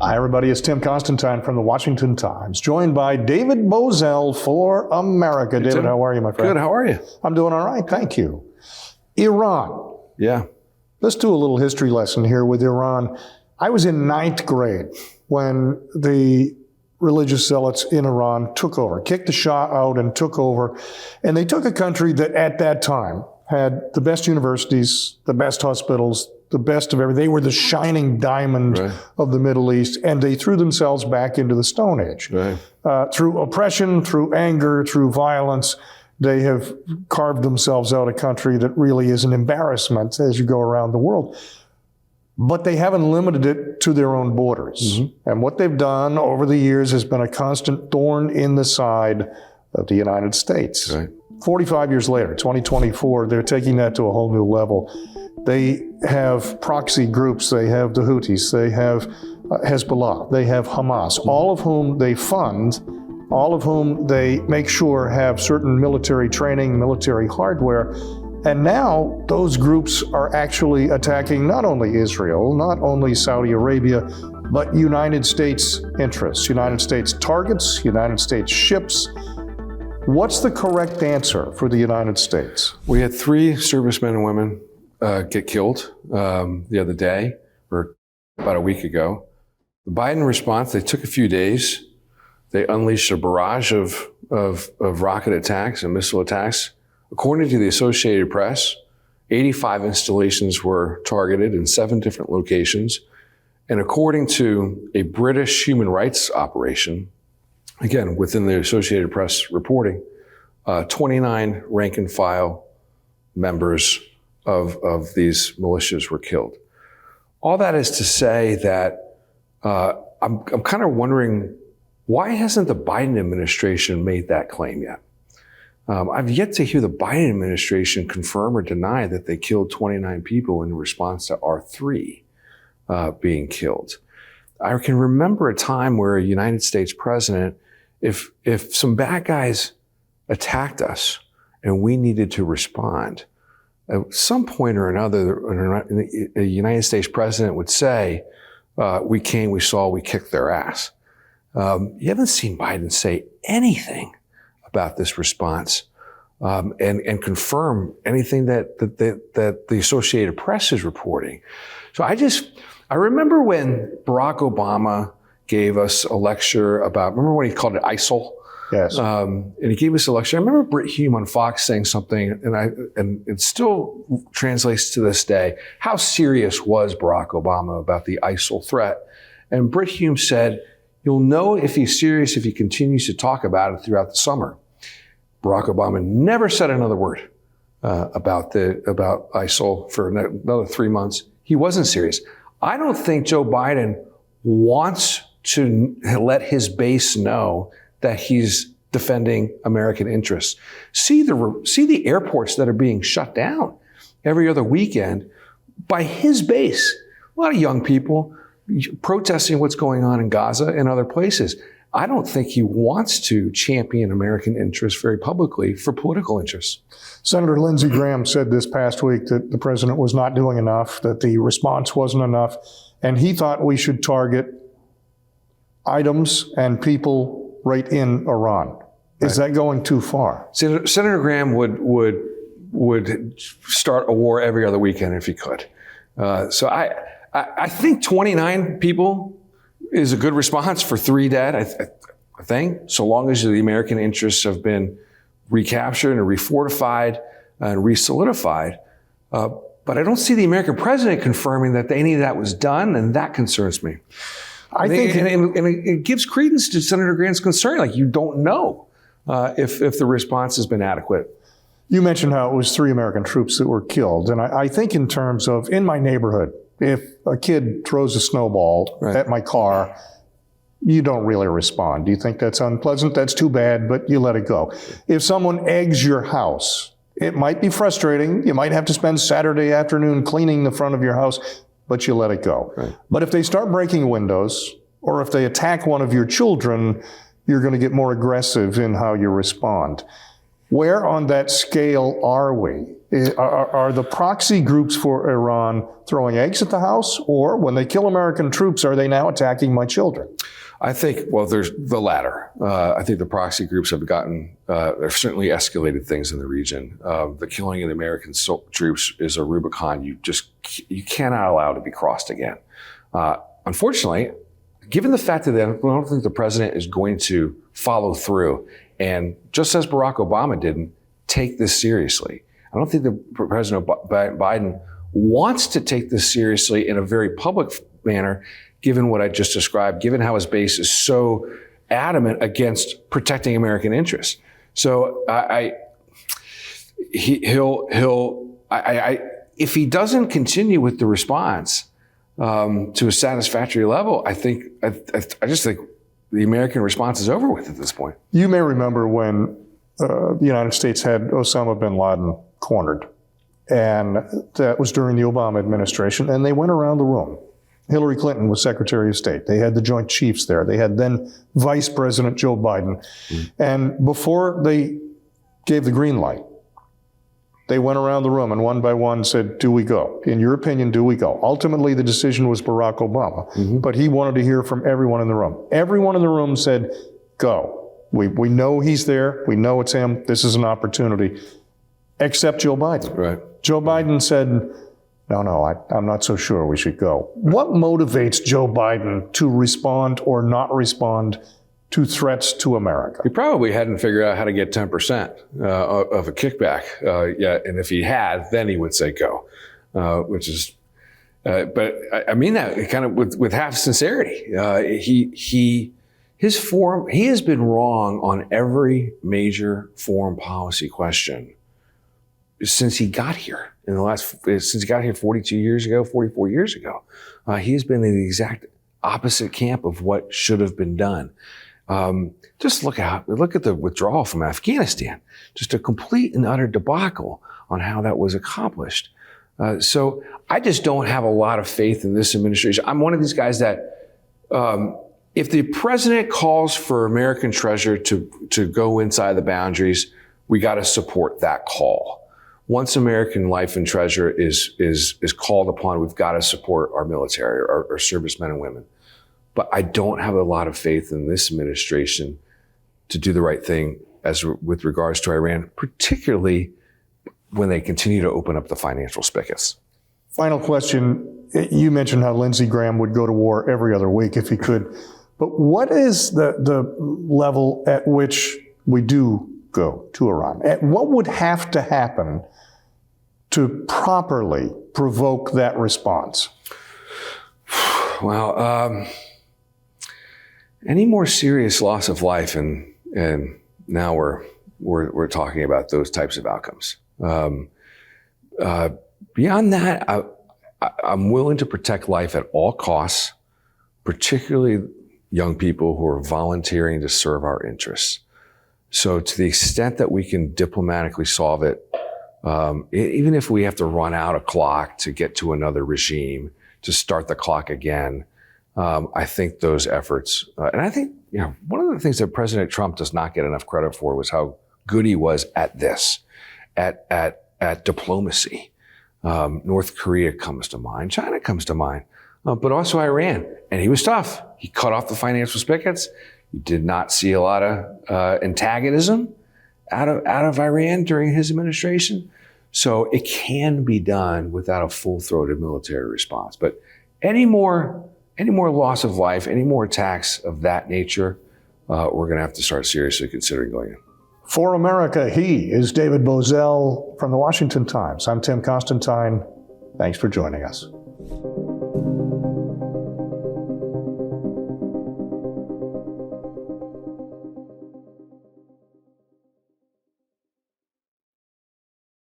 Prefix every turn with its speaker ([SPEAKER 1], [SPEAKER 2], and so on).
[SPEAKER 1] Hi, everybody. It's Tim Constantine from the Washington Times, joined by David Bozell for America. David,
[SPEAKER 2] Tim,
[SPEAKER 1] how are you, my friend?
[SPEAKER 2] Good. How are you?
[SPEAKER 1] I'm doing all right. Thank you. Iran.
[SPEAKER 2] Yeah.
[SPEAKER 1] Let's do a little history lesson here with Iran. I was in 9th grade when the religious zealots in Iran took over, kicked the Shah out and took over. And they took a country that at that time had the best universities, the best hospitals, the best of everything. They were the shining diamond of the Middle East, and they threw themselves back into the Stone Age. Through oppression, through anger, through violence, they have carved themselves out a country that really is an embarrassment as you go around the world. But they haven't limited it to their own borders. And what they've done over the years has been a constant thorn in the side of the United States. 45 years later, 2024, they're taking that to a whole new level. They have proxy groups, they have the Houthis, they have Hezbollah, they have Hamas, all of whom they fund, all of whom they make sure have certain military training, military hardware. And now those groups are actually attacking not only Israel, not only Saudi Arabia, but United States interests, United States targets, United States ships. What's the correct answer for the United States?
[SPEAKER 2] We had 3 servicemen and women get killed the other day, or about a week ago. The Biden response, they took a few days. They unleashed a barrage of rocket attacks and missile attacks. According to the Associated Press, 85 installations were targeted in 7 different locations. And according to a British human rights operation, again, within the Associated Press reporting, 29 rank and file members of these militias were killed. All that is to say that I'm kind of wondering, why hasn't the Biden administration made that claim yet? I've yet to hear the Biden administration confirm or deny that they killed 29 people in response to R3 being killed. I can remember a time where a United States president, if some bad guys attacked us and we needed to respond, at some point or another, a United States president would say, we came, we saw, we kicked their ass. You haven't seen Biden say anything about this response and confirm anything that the Associated Press is reporting. So I remember when Barack Obama gave us a lecture about, remember when he called it ISIL?
[SPEAKER 1] Yes.
[SPEAKER 2] And he gave us a lecture. I remember Britt Hume on Fox saying something, and it still translates to this day. How serious was Barack Obama about the ISIL threat? And Britt Hume said, you'll know if he's serious if he continues to talk about it throughout the summer. Barack Obama never said another word about ISIL for another 3 months. He wasn't serious. I don't think Joe Biden wants to let his base know that he's defending American interests. See the airports that are being shut down every other weekend by his base. A lot of young people protesting what's going on in Gaza and other places. I don't think he wants to champion American interests very publicly for political interests.
[SPEAKER 1] Senator Lindsey Graham said this past week that the president was not doing enough, that the response wasn't enough, and he thought we should target items and people right in Iran. Is that going too far?
[SPEAKER 2] Senator Graham would start a war every other weekend if he could. So I think 29 people is a good response for 3 dead, I think, so long as the American interests have been recaptured and refortified and resolidified. But I don't see the American president confirming that any of that was done, and that concerns me. I think it gives credence to Senator Graham's concern, like you don't know if the response has been adequate.
[SPEAKER 1] You mentioned how it was 3 American troops that were killed, and I think in terms of, in my neighborhood, if a kid throws a snowball at my car, you don't really respond. Do you think that's unpleasant? That's too bad, but you let it go. If someone eggs your house, it might be frustrating. You might have to spend Saturday afternoon cleaning the front of your house, but you let it go. But if they start breaking windows, or if they attack one of your children, you're going to get more aggressive in how you respond. Where on that scale are we? Are the proxy groups for Iran throwing eggs at the house? Or when they kill American troops, are they now attacking my children?
[SPEAKER 2] I think, well, there's the latter. I think the proxy groups have they've certainly escalated things in the region. The killing of the American troops is a Rubicon you cannot allow to be crossed again. Unfortunately, given the fact that I don't think the president is going to follow through, and just as Barack Obama didn't, take this seriously. I don't think President Biden wants to take this seriously in a very public manner, given what I just described, given how his base is so adamant against protecting American interests. So if he doesn't continue with the response to a satisfactory level, I just think the American response is over with at this point.
[SPEAKER 1] You may remember when the United States had Osama bin Laden cornered, and that was during the Obama administration, and they went around the room. Hillary Clinton was Secretary of State. They had the Joint Chiefs there. They had then Vice President Joe Biden. And before they gave the green light, they went around the room and one by one said, do we go? In your opinion, do we go? Ultimately, the decision was Barack Obama, but he wanted to hear from everyone in the room. Everyone in the room said, go. We know he's there. We know it's him. This is an opportunity. Except Joe Biden.
[SPEAKER 2] Right.
[SPEAKER 1] Joe Biden said, no, I'm not so sure we should go. What motivates Joe Biden to respond or not respond to threats to America?
[SPEAKER 2] He probably hadn't figured out how to get 10% of a kickback yet. And if he had, then he would say go, which is, but I mean that kind of with half sincerity. He has been wrong on every major foreign policy question since he got here. Since he got here 42 years ago, 44 years ago, he's been in the exact opposite camp of what should have been done. Just look at the withdrawal from Afghanistan, just a complete and utter debacle on how that was accomplished. So I just don't have a lot of faith in this administration. I'm one of these guys that, if the president calls for American treasure to go inside the boundaries, we got to support that call. Once American life and treasure is called upon, we've got to support our military, our servicemen and women. But I don't have a lot of faith in this administration to do the right thing with regards to Iran, particularly when they continue to open up the financial spigots.
[SPEAKER 1] Final question. You mentioned how Lindsey Graham would go to war every other week if he could. But what is the level at which we do go to Iran? What would have to happen to properly provoke that response?
[SPEAKER 2] Well, any more serious loss of life, and now we're talking about those types of outcomes. Beyond that, I'm willing to protect life at all costs, particularly young people who are volunteering to serve our interests. So to the extent that we can diplomatically solve it, even if we have to run out a clock to get to another regime, to start the clock again, I think those efforts, and I think, one of the things that President Trump does not get enough credit for was how good he was at this, at diplomacy. North Korea comes to mind, China comes to mind, but also Iran. And he was tough. He cut off the financial spigots. You did not see a lot of antagonism out of Iran during his administration. So it can be done without a full-throated military response. But any more loss of life, any more attacks of that nature, we're going to have to start seriously considering going in.
[SPEAKER 1] For America, he is David Bozell from the Washington Times. I'm Tim Constantine. Thanks for joining us.